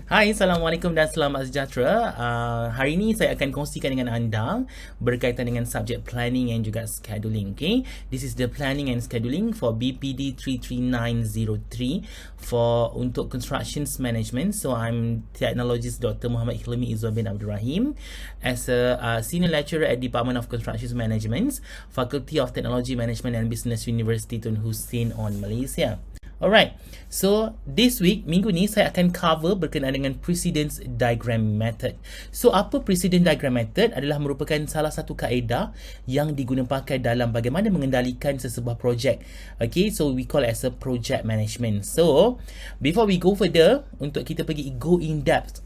Hai, Assalamualaikum dan selamat sejahtera. Hari ini saya akan kongsikan dengan anda berkaitan dengan subjek planning and juga scheduling. Okay? This is the planning and scheduling for BPD 33903 untuk constructions management. So I'm technologist Dr. Muhammad Hilmi Izzuan bin Abdul Rahim as a senior lecturer at Department of Constructions Management, Faculty of Technology Management and Business, University Tun Hussein on Malaysia. Alright, so this week, minggu ni saya akan cover berkenaan dengan Precedence Diagram Method. So apa Precedence Diagram Method adalah merupakan salah satu kaedah yang digunakan pakai dalam bagaimana mengendalikan sesebuah projek. Okay, so we call it as a project management. So, before we go further, untuk kita pergi go in depth.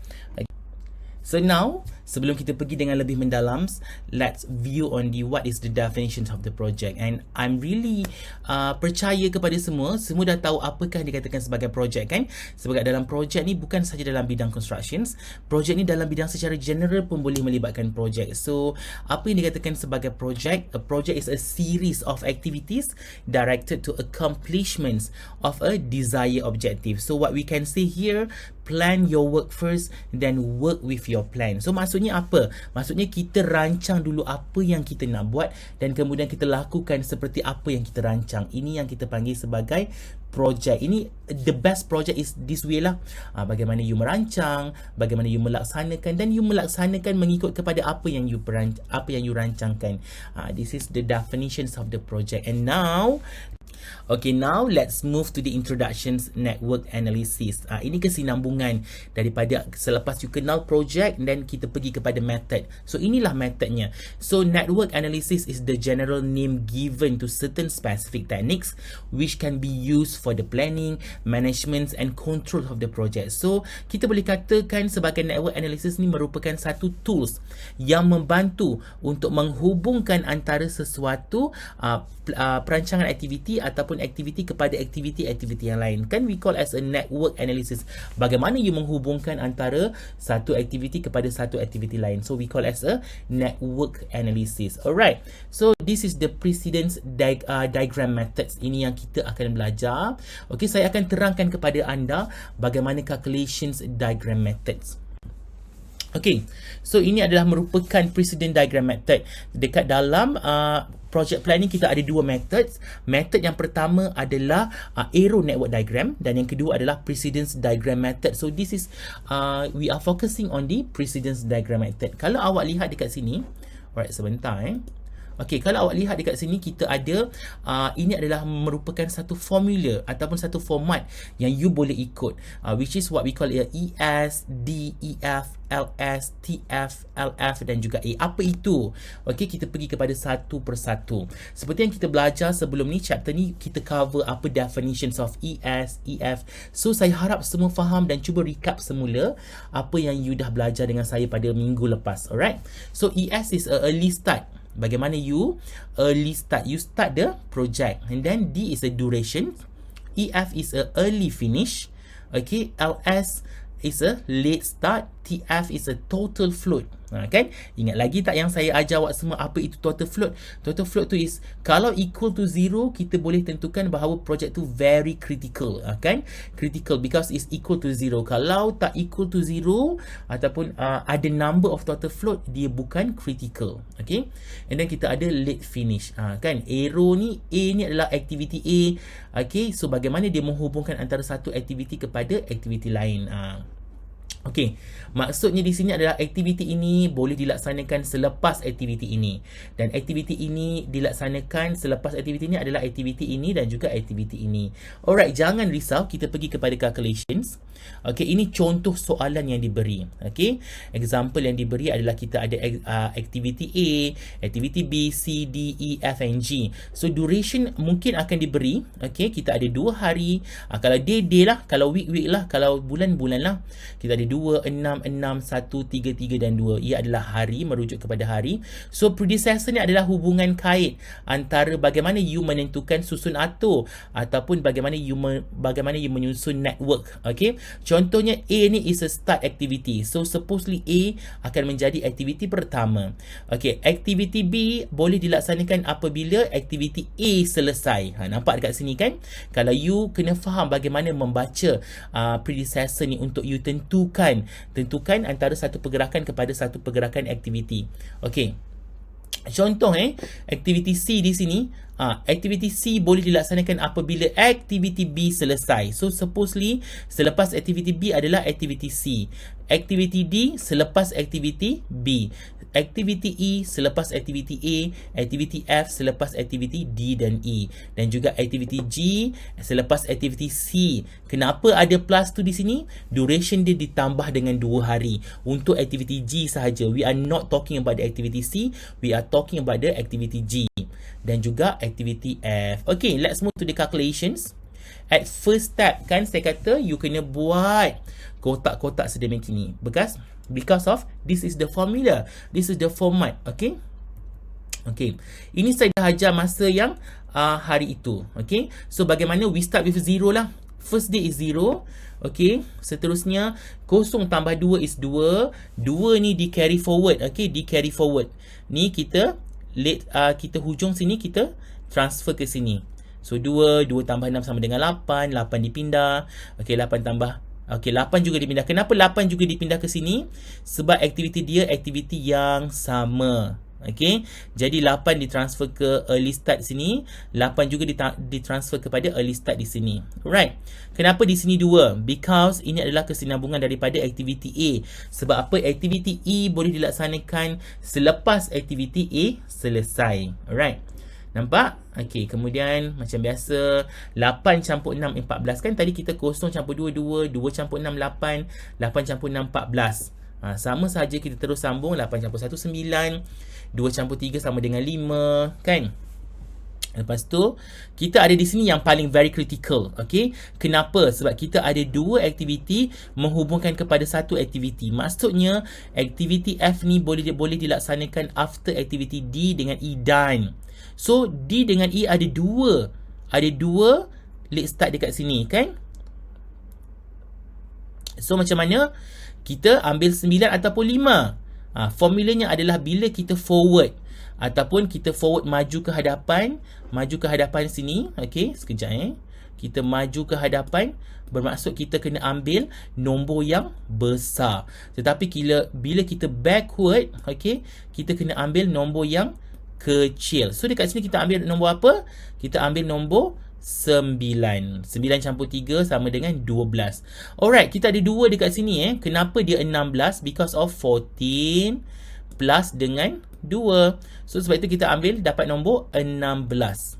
So now, sebelum kita pergi dengan lebih mendalam, let's view on what is the definitions of the project. And I'm really percaya kepada semua dah tahu apakah dikatakan sebagai project kan. Sebab dalam project ni bukan sahaja dalam bidang constructions, project ni dalam bidang secara general pun boleh melibatkan project. So, apa yang dikatakan sebagai project? A project is a series of activities directed to accomplishments of a desired objective. So, what we can say here, plan your work first, then work with your plan. So maksudnya apa? Maksudnya kita rancang dulu apa yang kita nak buat dan kemudian kita lakukan seperti apa yang kita rancang. Ini yang kita panggil sebagai project. Ini the best project is this way lah. Bagaimana you merancang, bagaimana you melaksanakan, dan you melaksanakan mengikut kepada apa yang you rancangkan. This is the definitions of the project. And now let's move to the introductions network analysis. Ini kesinambungan daripada selepas you kenal project dan kita pergi kepada method. So inilah methodnya. So network analysis is the general name given to certain specific techniques which can be used for the planning, management and control of the project. So kita boleh katakan sebagai network analysis ni merupakan satu tools yang membantu untuk menghubungkan antara sesuatu perancangan aktiviti ataupun aktiviti kepada aktiviti-aktiviti yang lain. Kan we call as a network analysis. Bagaimana you menghubungkan antara satu aktiviti kepada satu aktiviti lain. So we call as a network analysis. Alright. So this is the precedence diagram methods. Ini yang kita akan belajar. Okay, saya akan terangkan kepada anda bagaimana calculations diagram methods. Okay, so ini adalah merupakan precedent diagram method. Dekat dalam project planning kita ada dua methods. Method yang pertama adalah arrow network diagram dan yang kedua adalah precedence diagram method. So this is we are focusing on the precedence diagram method. Kalau awak lihat dekat sini, alright, sebentar Okey, kalau awak lihat dekat sini kita ada ini adalah merupakan satu formula ataupun satu format yang you boleh ikut, which is what we call ES, D, EF, LS, TF, LF dan juga A. Apa itu? Okey, kita pergi kepada satu persatu. Seperti yang kita belajar sebelum ni, chapter ni kita cover apa definitions of ES, EF. So saya harap semua faham dan cuba recap semula apa yang you dah belajar dengan saya pada minggu lepas. Alright. So ES is a early start. Bagaimana you early start? You start the project. And then D is a duration. EF is a early finish. Okay. LS is a late start. TF is a total float. Kan? Ingat lagi tak yang saya ajar awak semua apa itu total float? Total float tu is kalau equal to 0, kita boleh tentukan bahawa project tu very critical. Kan? Critical because is equal to 0. Kalau tak equal to 0 ataupun ada number of total float, dia bukan critical. Okay? And then kita ada late finish. Kan? Arrow ni, A ni adalah activity A. Okay? So bagaimana dia menghubungkan antara satu aktiviti kepada aktiviti lain. Okey, maksudnya di sini adalah aktiviti ini boleh dilaksanakan selepas aktiviti ini dan aktiviti ini dilaksanakan selepas aktiviti ini adalah aktiviti ini dan juga aktiviti ini. Alright, jangan risau, kita pergi kepada calculations. Okey, ini contoh soalan yang diberi. Okey, example yang diberi adalah kita ada aktiviti A, aktiviti B, C, D, E, F and G. So duration mungkin akan diberi. Okey, kita ada 2 hari. Kalau day lah, kalau week lah, kalau bulan lah. Kita ada 2, 6, 6, 1, 3, 3 dan 2. Ia adalah hari, merujuk kepada hari. So predecessor ni adalah hubungan kait antara bagaimana you menentukan susun atur ataupun bagaimana you menyusun network. Okay, Contohnya A ni is a start activity. So supposedly A akan menjadi aktiviti pertama. Okay, aktiviti B boleh dilaksanakan apabila aktiviti A selesai. Nampak dekat sini kan? Kalau you kena faham bagaimana membaca predecessor ni untuk you tentukan antara satu pergerakan kepada satu pergerakan aktiviti. Okay. Contoh aktiviti C di sini, aktiviti C boleh dilaksanakan apabila aktiviti B selesai. So supposedly selepas aktiviti B adalah aktiviti C, aktiviti D selepas aktiviti B, aktiviti E selepas aktiviti A, aktiviti F selepas aktiviti D dan E, dan juga aktiviti G selepas aktiviti C. Kenapa ada plus tu di sini? Duration dia ditambah dengan 2 hari untuk aktiviti G sahaja. We are not talking about the activity C, we are talking about the activity G dan juga activity F. Okay, let's move to the calculations. At first step kan, saya kata you kena buat kotak-kotak sedemikian ini because of this is the formula, this is the format. Okay, okay, ini saya dah ajar masa yang hari itu. Okay, so bagaimana we start with 0 lah. First day is 0. Okay, seterusnya 0 tambah 2 is 2. 2 ni di carry forward. Okay, di carry forward. Ni kita kita hujung sini, kita transfer ke sini. So 2 tambah 6 sama dengan 8. 8 dipindah. Okay, 8 tambah, okay, 8 juga dipindah. Kenapa 8 juga dipindah ke sini? Sebab aktiviti dia aktiviti yang sama. Okay, jadi 8 ditransfer ke early start sini, 8 juga ditransfer kepada early start di sini. Right. Kenapa di sini 2? Because ini adalah kesinambungan daripada aktiviti A. Sebab apa? Aktiviti E boleh dilaksanakan selepas aktiviti A selesai. Alright. Nampak? Okay, kemudian macam biasa 8 campur 6 14 kan, tadi kita 0 campur 2 2, 2 campur 6 8, 8 campur 6 14. Sama sahaja kita terus sambung. 8 campur 1 9, 2 campur 3 sama dengan 5 kan. Lepas tu kita ada di sini yang paling very critical. Okay, kenapa? Sebab kita ada 2 aktiviti menghubungkan kepada satu aktiviti. Maksudnya aktiviti F ni boleh dilaksanakan after aktiviti D dengan E done. So D dengan E ada 2 late start dekat sini kan. So macam mana kita ambil 9 ataupun 5? Formulanya adalah bila kita forward ataupun kita forward maju ke hadapan sini. Okay, sekejap kita maju ke hadapan, bermaksud kita kena ambil nombor yang besar. Tetapi bila kita backward, okay, kita kena ambil nombor yang kecil. So dekat sini kita ambil nombor apa? Kita ambil nombor 9. 9 campur 3 sama dengan 12. Alright, kita ada 2 dekat sini Kenapa dia 16? Because of 14 plus dengan 2. So sebab itu kita ambil dapat nombor 16.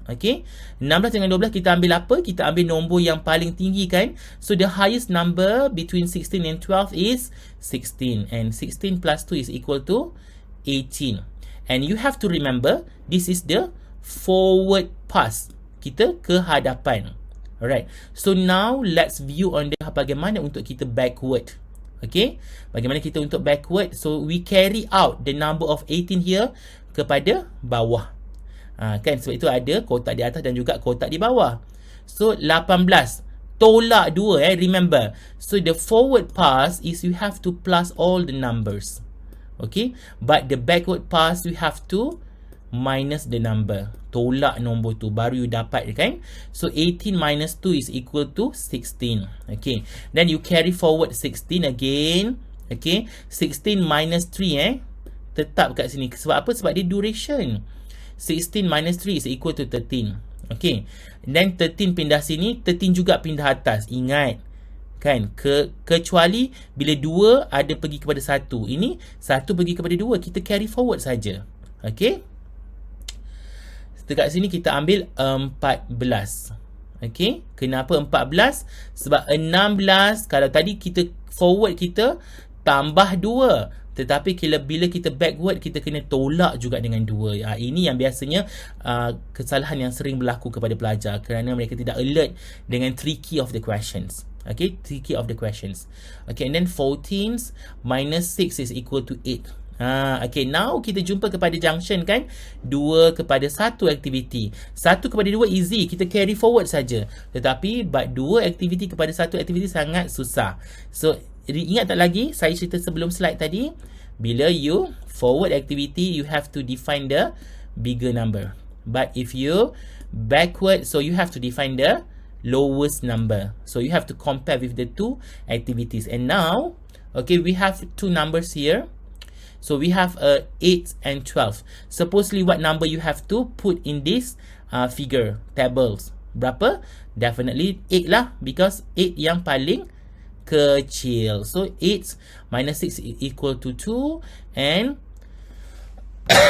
Okay, 16 dengan 12 kita ambil apa? Kita ambil nombor yang paling tinggi kan. So the highest number between 16 and 12 is 16. And 16 plus 2 is equal to 18. And you have to remember, this is the forward pass. Kita ke hadapan. Alright. So now let's view on bagaimana untuk kita backward. Okay. Bagaimana kita untuk backward. So we carry out the number of 18 here kepada bawah. Kan. Sebab itu ada kotak di atas dan juga kotak di bawah. So 18. Tolak 2 remember. So the forward pass is you have to plus all the numbers. Okay. But the backward pass you have to minus the number. Tolak nombor tu baru you dapat kan. So 18 minus 2 is equal to 16. Okay, then you carry forward 16 again. Okay, 16 minus 3 tetap kat sini. Sebab apa? Sebab dia duration. 16 minus 3 is equal to 13. Okay, then 13 pindah sini, 13 juga pindah atas. Ingat kan, kecuali bila 2 ada pergi kepada 1. Ini 1 pergi kepada 2, kita carry forward saja. Okay, dekat sini kita ambil 14. Okay, kenapa 14? Sebab 16, kalau tadi kita forward kita tambah 2, tetapi bila kita backward kita kena tolak juga dengan 2. Ini yang biasanya kesalahan yang sering berlaku kepada pelajar kerana mereka tidak alert dengan tricky of the questions. Okay, tricky of the questions. Okay, and then 14 minus 6 is equal to 8. Okay, now kita jumpa kepada junction kan, 2 kepada 1 aktiviti. 1 kepada 2 easy, kita carry forward saja. Tetapi 2 aktiviti kepada 1 aktiviti sangat susah. So ingat tak lagi saya cerita sebelum slide tadi, bila you forward activity, you have to define the bigger number. But if you backward, so you have to define the lowest number. So you have to compare with the 2 activities. And now, okay, we have 2 numbers here. So we have 8 and 12. Supposedly what number you have to put in this figure, tables. Berapa? Definitely 8 lah, because 8 yang paling kecil. So 8 minus 6 is equal to 2. And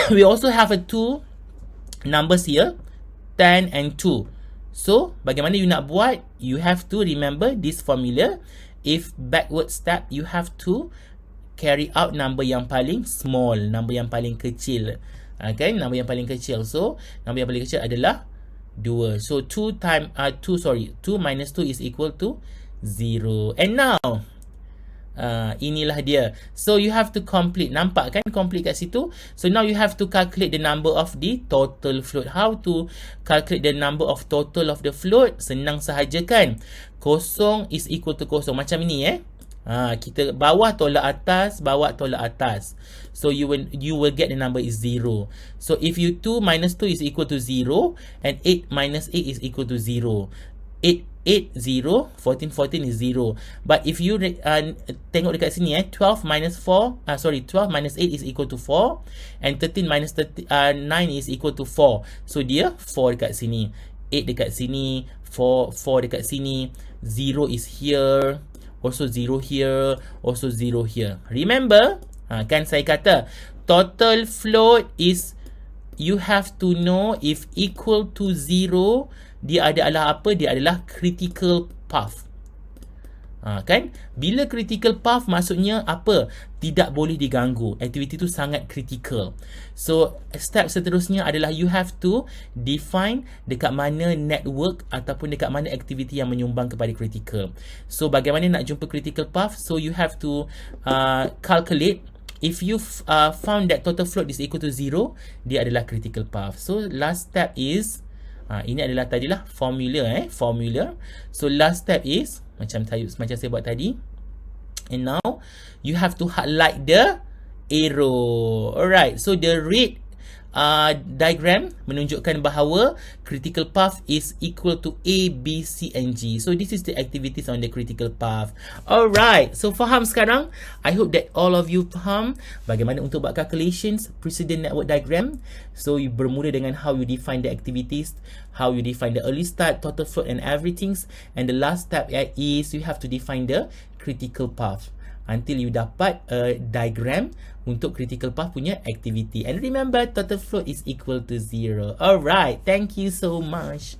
we also have 2 numbers here, 10 and 2. So bagaimana you nak buat? You have to remember this formula. If backward step, you have to carry out number yang paling small, number yang paling kecil. Okay, number yang paling kecil. So number yang paling kecil adalah 2. So 2 minus 2 is equal to 0. And now inilah dia. So you have to complete. Nampak kan complete kat situ? So now you have to calculate the number of the total float. How to calculate the number of total of the float? Senang sahaja kan. Kosong is equal to kosong. Macam ini kita bawah tolak atas, bawah tolak atas. So you will get the number is 0. So if you 2 minus 2 is equal to 0, and 8 minus 8 is equal to 0. 8, 0, 14 is 0. But if you tengok dekat sini 12 minus 12 minus 8 is equal to 4, and 13 minus 9 is equal to 4. So dia 4 dekat sini, 8 dekat sini, 4 dekat sini, 0 is here, also 0 here, also 0 here. Remember, kan saya kata total float is, you have to know if equal to 0, dia adalah apa? Dia adalah critical path. Kan? Bila critical path maksudnya apa? Tidak boleh diganggu. Aktiviti itu sangat critical. So step seterusnya adalah you have to define dekat mana network ataupun dekat mana aktiviti yang menyumbang kepada critical. So bagaimana nak jumpa critical path? So you have to calculate. If you found that total float is equal to 0, dia adalah critical path. So last step is, ini adalah tadilah formula formula. So last step is macam saya buat tadi. And now you have to highlight the arrow. Alright, so the red diagram menunjukkan bahawa critical path is equal to A, B, C and G. So this is the activities on the critical path. Alright, so faham sekarang? I hope that all of you faham bagaimana untuk buat calculations precedent network diagram. So you bermula dengan how you define the activities, how you define the early start, total float and everything. And the last step is you have to define the critical path until you dapat a diagram untuk critical path punya activity. And remember, total float is equal to 0. Alright, thank you so much.